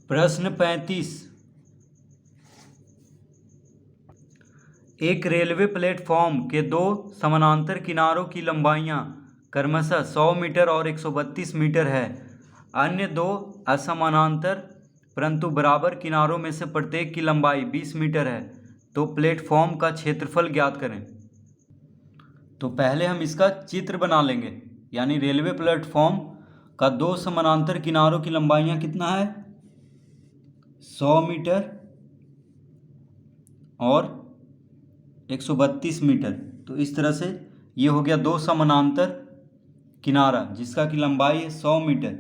प्रश्न 35। एक railway platform के दो समानांतर किनारों की लंबाइयां क्रमशः 100 मीटर और 132 मीटर है। अन्य दो असमानांतर परंतु बराबर किनारों में से प्रत्येक की लंबाई 20 मीटर है। तो प्लेटफॉर्म का क्षेत्रफल ज्ञात करें। तो पहले हम इसका चित्र बना लेंगे। यानी रेलवे प्लेटफॉर्म का दो समानांतर किनारों की लंबाइयां कितना है, 100 मीटर और 132 मीटर। तो इस तरह से ये हो गया दो समानांतर किनारा जिसका की लंबाई है 100 मीटर।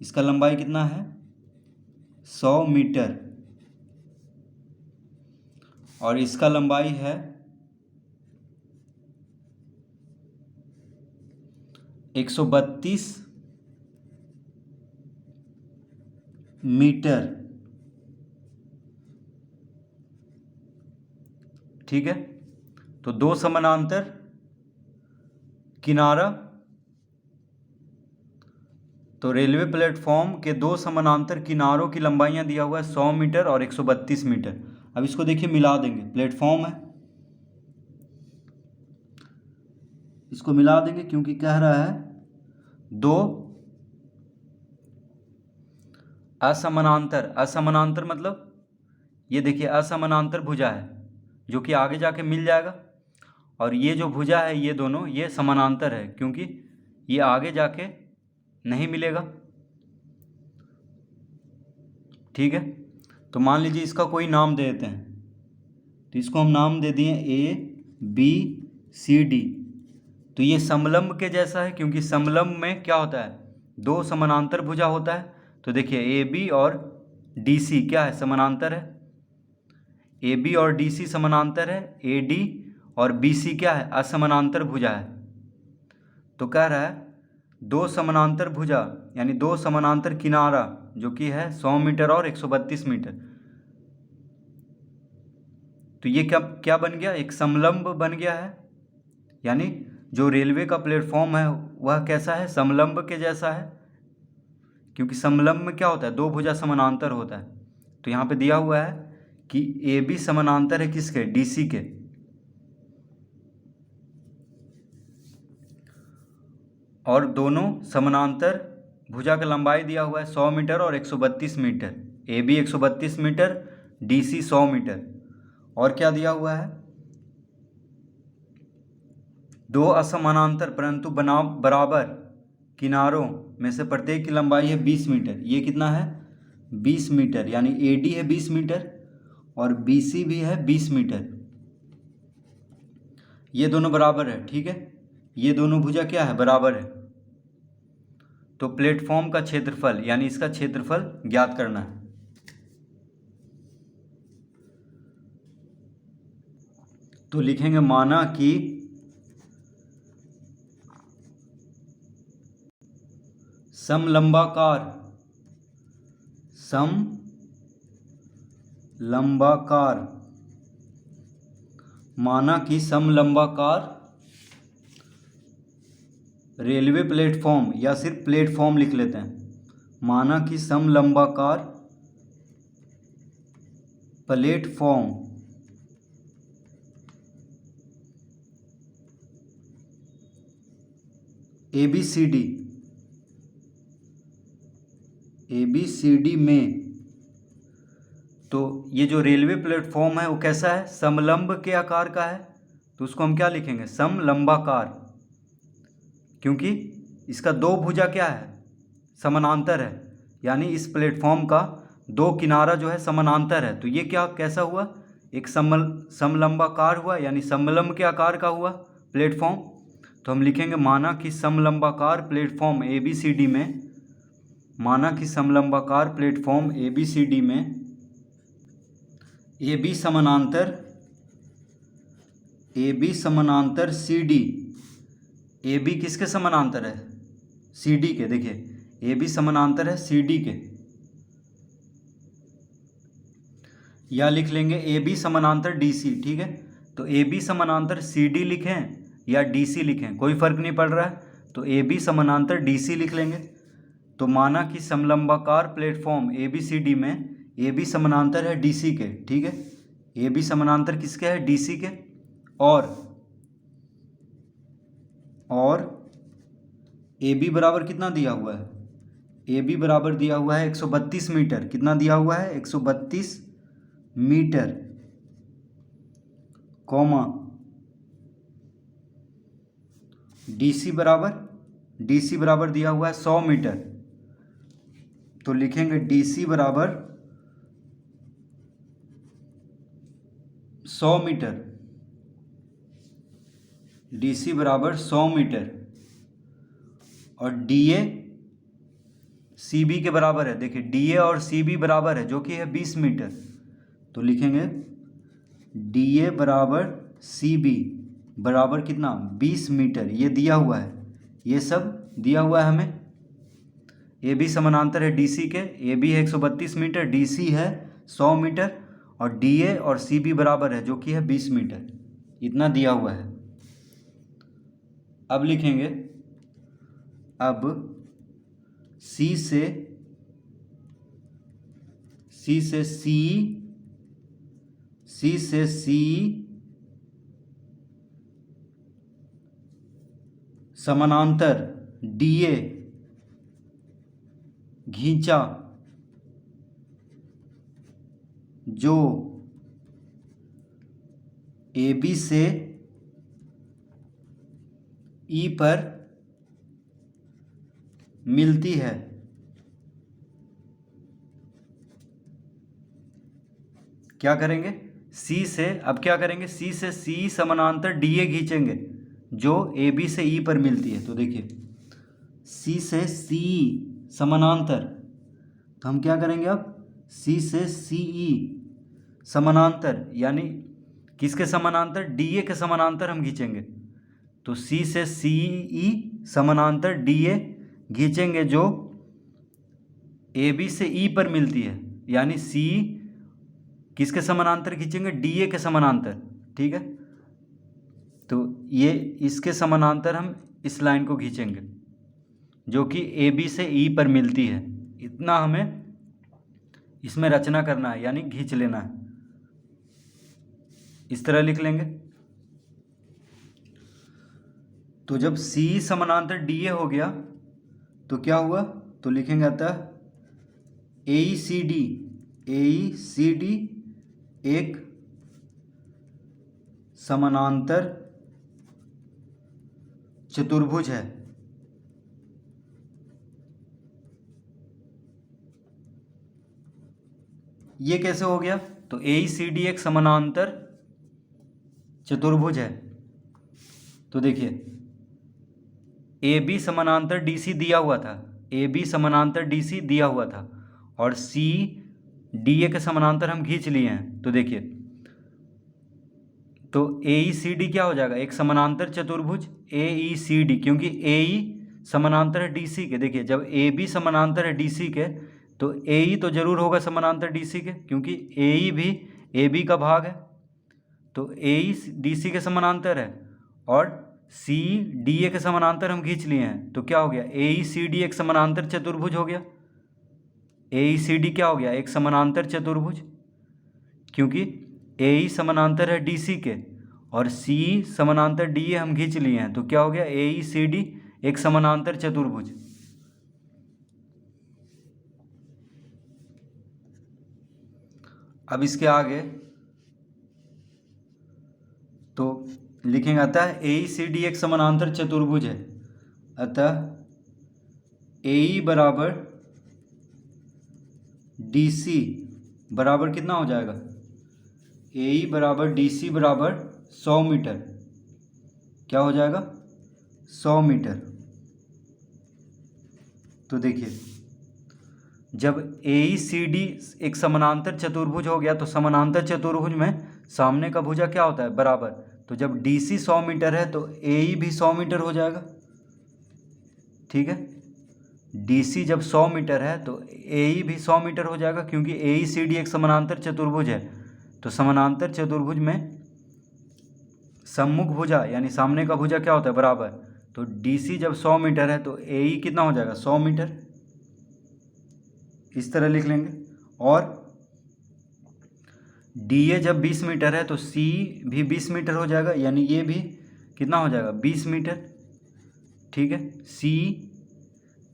इसका लंबाई कितना है, 100 मीटर, और इसका लंबाई है 132 मीटर। ठीक है, तो दो समानांतर किनारा, तो रेलवे प्लेटफॉर्म के दो समानांतर किनारों की लंबाइयां दिया हुआ है 100 मीटर और 132 मीटर। अब इसको देखिए मिला देंगे, प्लेटफॉर्म है, इसको मिला देंगे क्योंकि कह रहा है दो असमानांतर मतलब ये देखिए असमानांतर भुजा है जो कि आगे जाके मिल जाएगा, और ये जो भुजा है ये दोनों ये समानांतर है क्योंकि ये आगे जाके नहीं मिलेगा। ठीक है, तो मान लीजिए इसका कोई नाम दे देते हैं। तो इसको हम नाम दे दिए ABCD। तो ये समलंब के जैसा है क्योंकि समलंब में क्या होता है, दो समानांतर भुजा होता है। तो देखिए AB और DC क्या है, समानांतर है। AB और DC समानांतर है, AD और BC क्या है, असमानांतर भुजा है। तो कह रहा है दो समानांतर भुजा यानी दो समानांतर किनारा जो कि है 100 मीटर और 132 मीटर। तो ये क्या क्या बन गया, एक समलंब बन गया है। यानी जो रेलवे का प्लेटफॉर्म है वह कैसा है, समलंब के जैसा है, क्योंकि समलंब में क्या होता है, दो भुजा समानांतर होता है। तो यहाँ पे दिया हुआ है कि AB समानांतर है किसके, DC के। और दोनों समानांतर भुजा का लंबाई दिया हुआ है 100 मीटर और 132 metre. AB 132 metre, DC 100 metre. और क्या दिया हुआ है, दो असमानांतर परंतु बराबर किनारों में से प्रत्येक की लंबाई है 20 मीटर। ये कितना है, 20 मीटर, यानी AD है 20 मीटर और BC भी है 20 मीटर। ये दोनों बराबर है। ठीक है, ये दोनों भुजा क्या है, बराबर है। तो प्लेटफॉर्म का क्षेत्रफल यानी इसका क्षेत्रफल ज्ञात करना है। तो लिखेंगे माना कि समलंबाकार माना कि समलंबाकार रेलवे प्लेटफॉर्म, या सिर्फ प्लेटफॉर्म लिख लेते हैं, माना कि समलंबाकार प्लेटफॉर्म ABCD में, तो ये जो रेलवे प्लेटफॉर्म है वो कैसा है, समलंब के आकार का है। तो उसको हम क्या लिखेंगे, समलंबाकार, क्योंकि इसका दो भुजा क्या है, समानांतर है। यानी इस प्लेटफॉर्म का दो किनारा जो है समानांतर है। तो ये क्या कैसा हुआ, एक समलंबाकार हुआ, यानी समलंब के आकार का हुआ प्लेटफॉर्म। तो हम लिखेंगे माना कि समलंबाकार प्लेटफॉर्म ABCD में, माना कि समलंबाकार प्लेटफॉर्म ABCD में AB समानांतर CD, AB किसके समानांतर है, CD के। देखिए AB समानांतर है CD के, या लिख लेंगे AB समानांतर DC। ठीक है, तो AB समानांतर CD लिखें या DC लिखें कोई फर्क नहीं पड़ रहा है। तो AB समानांतर DC लिख लेंगे। तो माना कि समलंबाकार platform A B C D में ए बी समानांतर है डी सी के, ठीक है, ए बी समानांतर किसके है, डी सी के, और ए बी बराबर कितना दिया हुआ है, ए बी बराबर दिया हुआ है 132 मीटर। कितना दिया हुआ है, 132 मीटर, कॉमा डी सी बराबर दिया हुआ है 100 मीटर। तो लिखेंगे डी सी बराबर 100 मीटर, डी सी बराबर 100 मीटर, और डी ए सी बी के बराबर है। देखिए डी ए और सी बी बराबर है, जो कि है 20 मीटर। तो लिखेंगे डी ए बराबर सी बी बराबर कितना, 20 मीटर। ये दिया हुआ है, ये सब दिया हुआ है हमें। ए बी समानांतर है डी सी के, ए बी है 132 मीटर, डी सी है 100 मीटर, और डी ए और सी बी बराबर है, जो कि है 20 मीटर। इतना दिया हुआ है। अब लिखेंगे, अब सी से सी समानांतर डी ए खींचा जो ए बी से ई पर मिलती है। क्या करेंगे, सी से, अब क्या करेंगे, सी से सी समानांतर डी ए खींचेंगे जो ए बी से ई पर मिलती है। तो देखिए सी से सी समानांतर, तो हम क्या करेंगे, अब सी से सी ई समानांतर, यानी किसके समानांतर, डी ए के समानांतर हम खींचेंगे। तो सी से सी ई समानांतर डी ए खींचेंगे जो ए बी से ई पर मिलती है, यानी सी किसके समानांतर खींचेंगे, डी ए के समानांतर, ठीक है। तो ये इसके समानांतर हम इस लाइन को खींचेंगे जो कि ए बी से ई पर मिलती है। इतना हमें इसमें रचना करना है, यानी खींच लेना है। इस तरह लिख लेंगे। तो जब सी समानांतर डी ए हो गया तो क्या हुआ, तो लिखेंगे अतः ए सी डी एक समानांतर चतुर्भुज है। ये कैसे हो गया, तो ए सी डी एक समानांतर चतुर्भुज है। तो देखिए ए बी समानांतर डी सी दिया हुआ था, ए बी समानांतर डी सी दिया हुआ था, और सी डी ए के समानांतर हम खींच लिए हैं। तो देखिए, तो ए ई सी डी क्या हो जाएगा, एक समानांतर चतुर्भुज ए ई सी डी, क्योंकि ए ई समानांतर है डी सी के। देखिए जब ए बी समानांतर है डी सी के, तो ए ई तो जरूर होगा समानांतर डी सी के, क्योंकि ए ई भी ए बी का भाग है। तो ए ई डी सी के समानांतर है, और सी डी ए के समानांतर हम खींच लिए हैं। तो क्या हो गया, ए ई सी डी एक समानांतर चतुर्भुज हो गया। ए ई सी डी क्या हो गया, एक समानांतर चतुर्भुज, क्योंकि ए ई समानांतर है डी सी के और सी समानांतर डी ए हम खींच लिए हैं। तो क्या हो गया, ए ई सी डी एक समानांतर चतुर्भुज। अब इसके आगे तो लिखेंगे अतः ए ई सी डी एक समानांतर चतुर्भुज है। अतः ए ई बराबर डी सी बराबर कितना हो जाएगा, ए ई बराबर डी सी बराबर 100 मीटर। क्या हो जाएगा, 100 मीटर। तो देखिए जब ए ई सी डी एक समानांतर चतुर्भुज हो गया, तो समानांतर चतुर्भुज में सामने का भुजा क्या होता है, बराबर। तो जब डी सी 100 मीटर है तो ए ई भी 100 मीटर हो जाएगा, ठीक है। डी सी जब 100 मीटर है तो ए ई भी 100 मीटर हो जाएगा, क्योंकि ए ई सी डी एक समानांतर चतुर्भुज है। तो समानांतर चतुर्भुज में सम्मुख भुजा यानी सामने का भुजा क्या होता है, बराबर। तो डी सी जब 100 मीटर है तो ए ई कितना हो जाएगा, 100 मीटर। इस तरह लिख लेंगे। और DA जब 20 मीटर है तो C भी 20 मीटर हो जाएगा, यानी ये भी कितना हो जाएगा 20 मीटर। ठीक है, C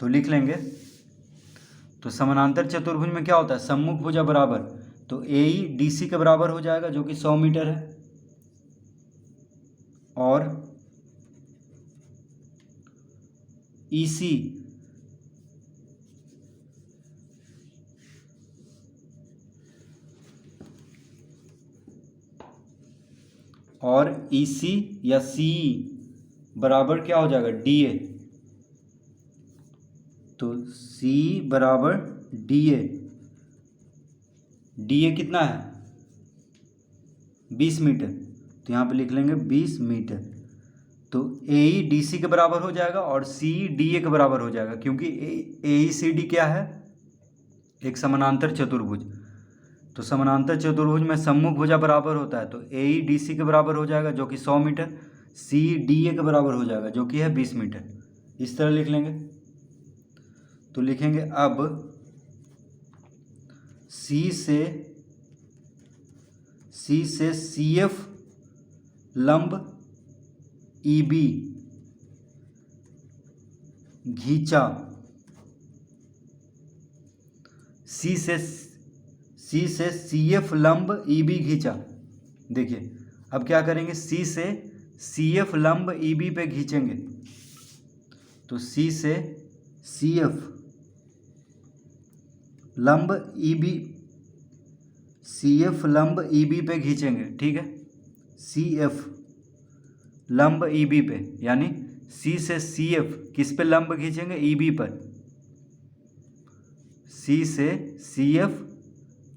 तो लिख लेंगे। तो समानांतर चतुर्भुज में क्या होता है, सम्मुख भुजा बराबर, तो AE DC के बराबर हो जाएगा जो कि 100 मीटर है। और EC या CE बराबर क्या हो जाएगा DA। तो C बराबर DA कितना है 20 मीटर, तो यहाँ पे लिख लेंगे 20 मीटर। तो AE DC के बराबर हो जाएगा और CE DA के बराबर हो जाएगा, क्योंकि AECD क्या है, एक समानांतर चतुर्भुज। तो समानांतर चतुर्भुज में सम्मुख भुजा बराबर होता है, तो AE DC के बराबर हो जाएगा जो कि 100 मीटर, CE DA के बराबर हो जाएगा जो कि है 20 मीटर। इस तरह लिख लेंगे। तो लिखेंगे अब C से CF लंब EB घींचा, C से CF लंब EB घींचा। देखिए अब क्या करेंगे, C से CF लंब EB पे खींचेंगे। तो C से CF लंब EB पे खींचेंगे। ठीक है, CF लंब EB पे, यानी C से CF किस पे लंब खींचेंगे, EB पर। C से CF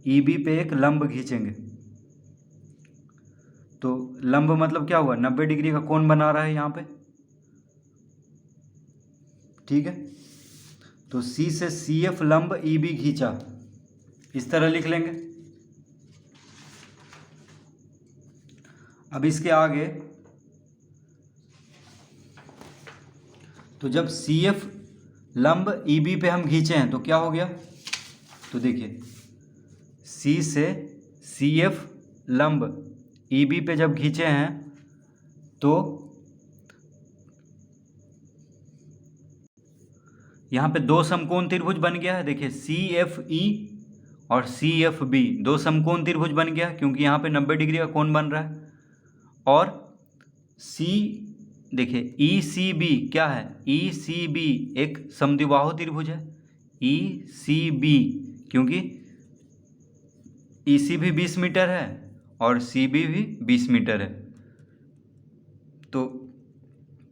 EB पे एक लंब खींचेंगे। तो लंब मतलब क्या हुआ, 90 डिग्री का कोण बना रहा है यहाँ पे। ठीक है, तो C से CF लंब EB खींचा, इस तरह लिख लेंगे। अब इसके आगे, तो जब CF लंब EB पे हम खींचे हैं तो क्या हो गया, तो देखिए C से CF लंब EB पे जब खींचे हैं तो यहाँ पे दो समकोण त्रिभुज बन गया है। देखिए CFE और CFB दो समकोण त्रिभुज बन गया, क्योंकि यहाँ पे 90 डिग्री का कोण बन रहा है। और देखिए ECB क्या है, ECB एक समद्विबाहु त्रिभुज है। ECB क्योंकि EC भी 20 मीटर है और CB भी 20 मीटर है, तो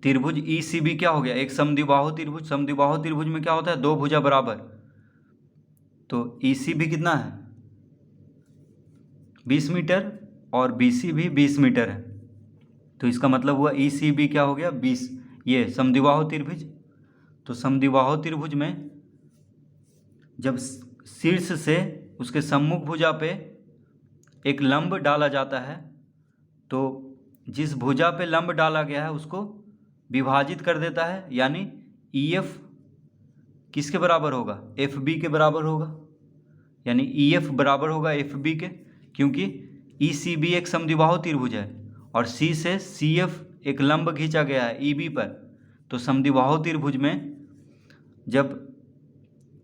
त्रिभुज ECB क्या हो गया, एक समद्विबाहु त्रिभुज। समद्विबाहु त्रिभुज में क्या होता है, दो भुजा बराबर। तो ECB कितना है 20 मीटर और BC भी 20 मीटर है, तो इसका मतलब हुआ ECB क्या हो गया 20, ये समद्विबाहु त्रिभुज। तो समद्विबाहु त्रिभुज में जब शीर्ष से उसके सम्मुख भुजा पे एक लंब डाला जाता है, तो जिस भुजा पे लंब डाला गया है उसको विभाजित कर देता है, यानी EF किसके बराबर होगा, FB के बराबर होगा। यानी EF बराबर होगा FB के, क्योंकि ECB एक समद्विबाहु त्रिभुज है और C से CF एक लंब खींचा गया है EB पर। तो समद्विबाहु त्रिभुज में जब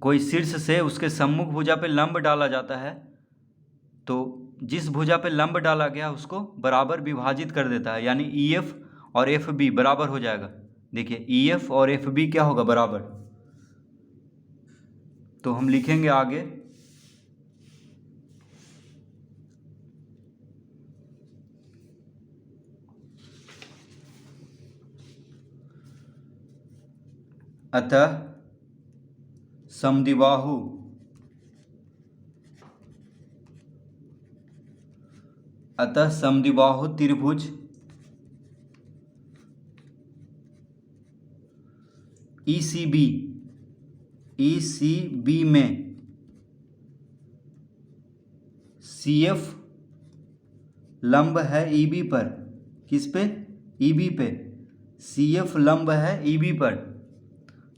कोई शीर्ष से उसके सम्मुख भुजा पे लंब डाला जाता है, तो जिस भुजा पे लंब डाला गया उसको बराबर विभाजित कर देता है, यानी EF और FB बराबर हो जाएगा। देखिए EF और FB क्या होगा, बराबर। तो हम लिखेंगे आगे, अतः समद्विबाहु त्रिभुज ECB में CF लंब है EB पर। किस पे, EB पे। CF लंब है EB पर।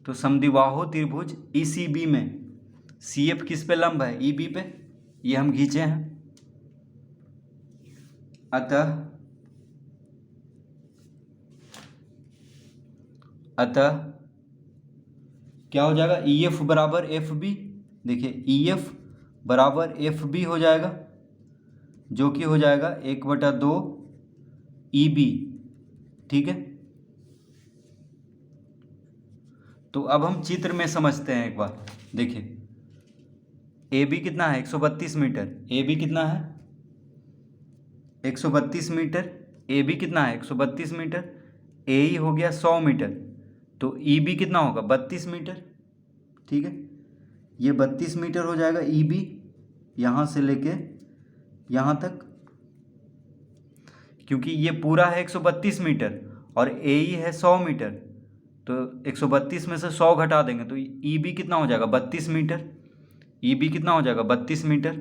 तो समद्विबाहु त्रिभुज ECB में सी एफ किस पे लंब है? ई बी पे, ये हम खींचे हैं। अतः क्या हो जाएगा? ई एफ बराबर एफ बी। देखिए ई एफ बराबर एफ बी हो जाएगा, जो कि हो जाएगा 1/2 ई बी। ठीक है, तो अब हम चित्र में समझते हैं एक बार। देखिए ए बी कितना है? 132 मीटर। ए बी कितना है? 132 मीटर। ए बी कितना है? 132 मीटर। ए ई हो गया 100 मीटर, तो ई बी कितना होगा? 32 मीटर। ठीक है, ये 32 मीटर हो जाएगा ई बी, यहाँ से लेके यहाँ तक, क्योंकि ये पूरा है 132 मीटर और ए ई है 100 मीटर, तो 132 में से 100 घटा देंगे तो ई बी कितना हो जाएगा? 32 मीटर। ई बी कितना हो जाएगा? 32 मीटर।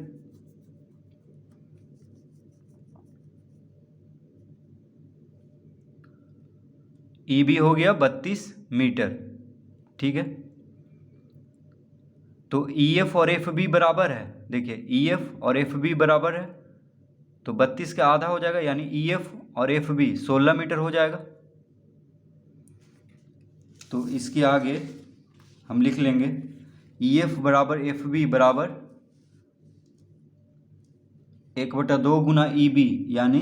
ई बी हो गया 32 मीटर। ठीक है, तो ई एफ और एफ बी बराबर है। देखिए ई एफ और एफ बी बराबर है, तो 32 का आधा हो जाएगा, यानी ई एफ और एफ बी 16 मीटर हो जाएगा। तो इसके आगे हम लिख लेंगे ई एफ बराबर एफ बी बराबर 1/2 गुना ई बी, यानी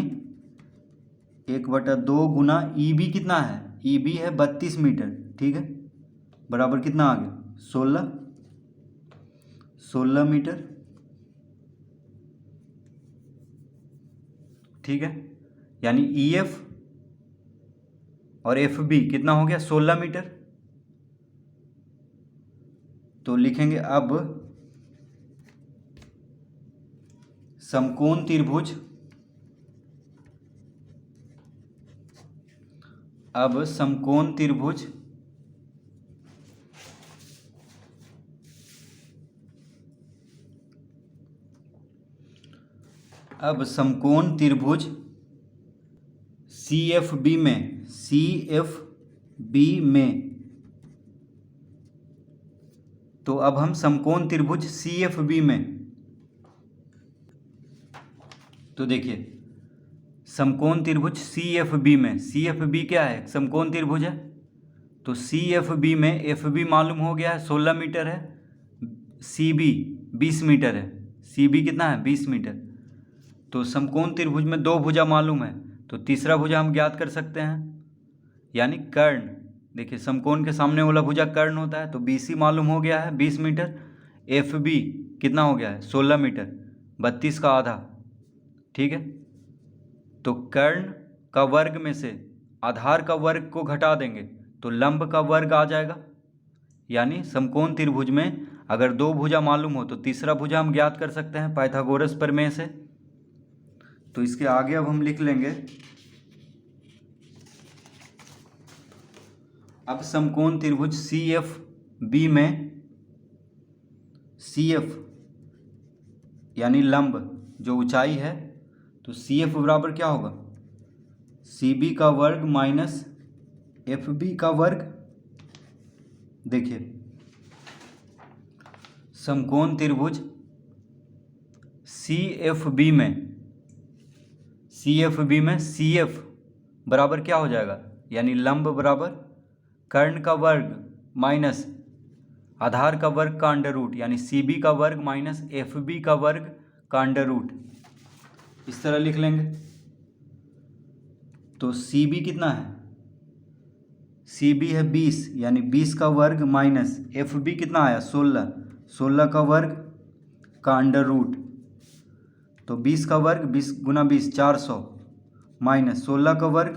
1/2 गुना ई बी कितना है? ई बी है 32 मीटर। ठीक है, बराबर कितना आ गया? 16 मीटर। ठीक है, यानी ई एफ और एफ बी कितना हो गया? 16 मीटर। तो लिखेंगे अब समकोण त्रिभुज, अब समकोण त्रिभुज अब समकोण त्रिभुज सी एफ बी में, सी एफ बी में, तो अब हम समकोण त्रिभुज सी एफ बी में, तो देखिए समकोण त्रिभुज सी एफ बी में, सी एफ बी क्या है? समकोण त्रिभुज है, तो सी एफ बी में एफ बी मालूम हो गया है 16 मीटर है, सी बी 20 मीटर है। सी बी कितना है? 20 मीटर। तो समकोण त्रिभुज में दो भुजा मालूम है, तो तीसरा भुजा हम ज्ञात कर सकते हैं, यानी कर्ण। देखिए समकोण के सामने वाला भुजा कर्ण होता है, तो बी सी मालूम हो गया है 20 मीटर। एफ बी कितना हो गया है? 16 मीटर, 32 का आधा। ठीक है, तो कर्ण का वर्ग में से आधार का वर्ग को घटा देंगे तो लंब का वर्ग आ जाएगा। यानी समकोण त्रिभुज में अगर दो भुजा मालूम हो तो तीसरा भुजा हम ज्ञात कर सकते हैं पाइथागोरस प्रमेय से। तो इसके आगे अब हम लिख लेंगे, अब समकोण त्रिभुज सी एफ बी में, सी एफ यानी लंब जो ऊंचाई है, तो सी एफ बराबर क्या होगा? सी बी का वर्ग माइनस एफ बी का वर्ग। देखिए समकोण त्रिभुज सी एफ बी में, सी एफ बी में सी एफ बराबर क्या हो जाएगा? यानी लंब बराबर कर्ण का वर्ग माइनस आधार का वर्ग का अंडर रूट, यानी सी बी का वर्ग माइनस एफ बी का वर्ग का अंडर रूट। इस तरह लिख लेंगे। तो सी बी कितना है? सी बी है 20, यानी 20 का वर्ग माइनस एफ बी कितना आया? 16, 16 का वर्ग का अंडर रूट। तो 20 का वर्ग 20 गुना 20 400 माइनस 16 का वर्ग,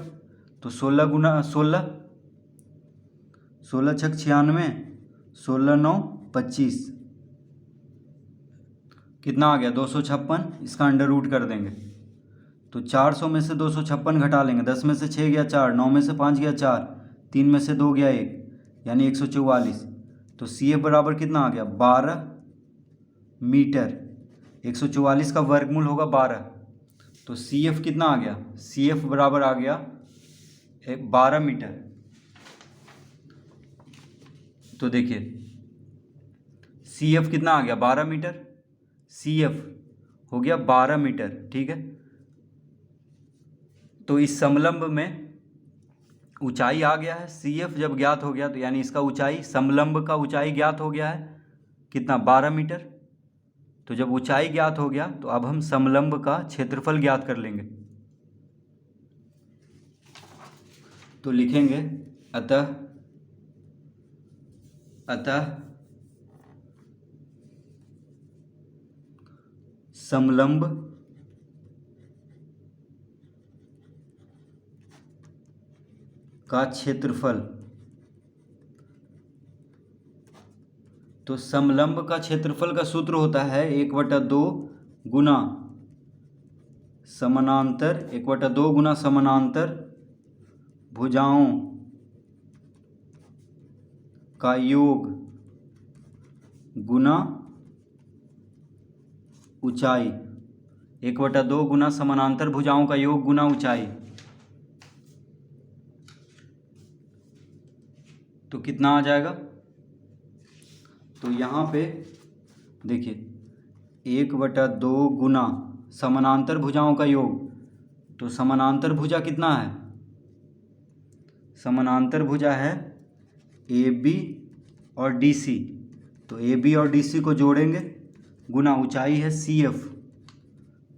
तो 16 गुना 16, 16 छक 96, 16 9 25, कितना आ गया? 256। इसका अंडर रूट कर देंगे तो 400 में से 256 घटा लेंगे, 10 में से 6 गया 4, 9 में से 5 गया 4, 3 में से 2 गया 1, यानी 144। तो सी एफ बराबर कितना आ गया? 12 मीटर। 144 का वर्गमूल होगा 12, तो सी एफ कितना आ गया? सी एफ बराबर आ गया 12 मीटर। तो देखिए CF कितना आ गया 12 मीटर, CF हो गया 12 मीटर, ठीक है। तो इस समलंब में ऊंचाई आ गया है, CF जब ज्ञात हो गया तो यानी इसका ऊंचाई, समलंब का ऊंचाई ज्ञात हो गया है कितना 12 मीटर। तो जब ऊंचाई ज्ञात हो गया तो अब हम समलंब का क्षेत्रफल ज्ञात कर लेंगे। तो लिखेंगे अतः समलंब का क्षेत्रफल। तो समलंब का क्षेत्रफल का सूत्र होता है 1/2 गुना समानांतर, 1/2 गुना समानांतर भुजाओं का योग गुना ऊंचाई, 1/2 गुना समानांतर भुजाओं का योग गुना ऊंचाई। तो कितना आ जाएगा? तो यहाँ पे देखिए 1/2 गुना समानांतर भुजाओं का योग, तो समानांतर भुजा कितना है? समानांतर भुजा है AB और DC। तो AB और DC को जोड़ेंगे, गुना ऊंचाई है CF,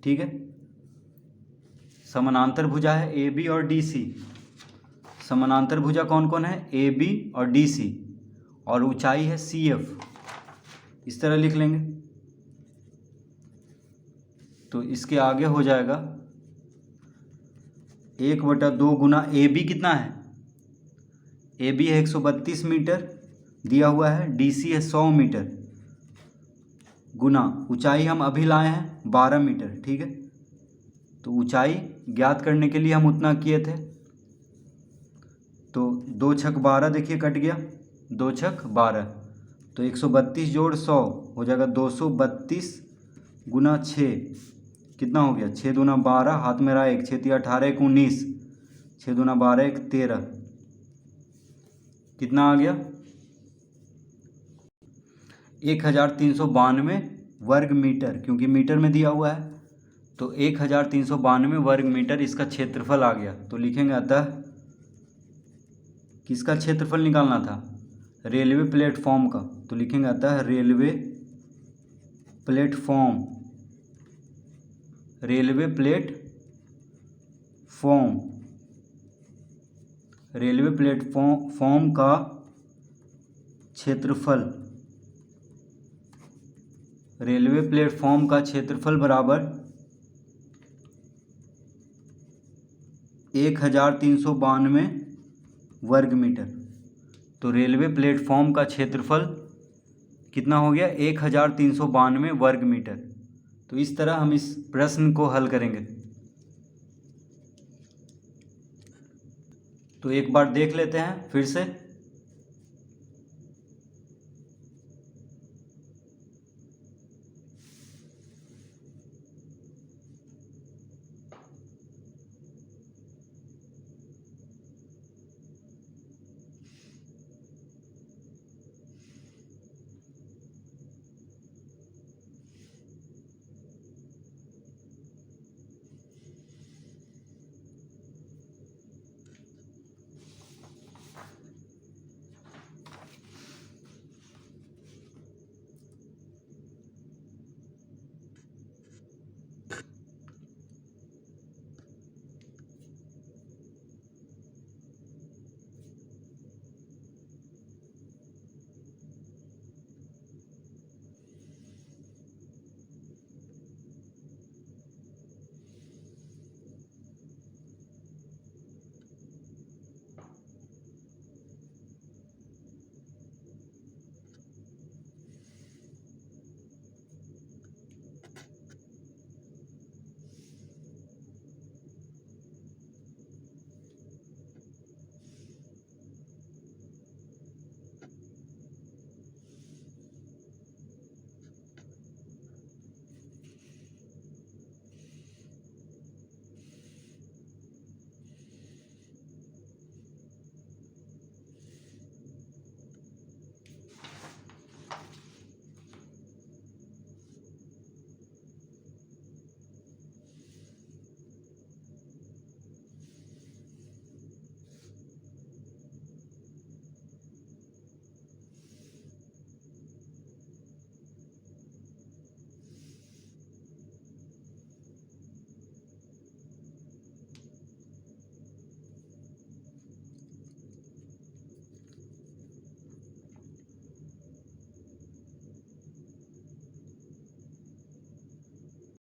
ठीक है। समानांतर भुजा है AB और DC। समानांतर भुजा कौन कौन है? AB और DC, और ऊंचाई है CF। इस तरह लिख लेंगे। तो इसके आगे हो जाएगा 1/2 गुना AB कितना है? AB है 132 मीटर दिया हुआ है, DC है 100 मीटर, गुना ऊंचाई हम अभी लाए हैं 12 मीटर, ठीक है। तो ऊंचाई ज्ञात करने के लिए हम उतना किए थे। तो 2 छक 12, देखिए कट गया, 2 छक 12, तो 132 जोड़ 100 हो जाएगा 232 गुना 6, कितना हो गया? 6 दूना 12, हाथ में रहा 1, 6 तिया 18, 1 19, 6 दूना 12, 1 13, कितना आ गया? 1392 वर्ग मीटर, क्योंकि मीटर में दिया हुआ है। तो 1392 वर्ग मीटर इसका क्षेत्रफल आ गया। तो लिखेंगे अतः किसका क्षेत्रफल निकालना था? रेलवे प्लेटफॉर्म का। तो लिखेंगे अतः रेलवे प्लेटफॉर्म का क्षेत्रफल, रेलवे प्लेटफॉर्म का क्षेत्रफल बराबर 1392 वर्ग मीटर। तो रेलवे प्लेटफॉर्म का क्षेत्रफल कितना हो गया? 1392 वर्ग मीटर। तो इस तरह हम इस प्रश्न को हल करेंगे। तो एक बार देख लेते हैं फिर से।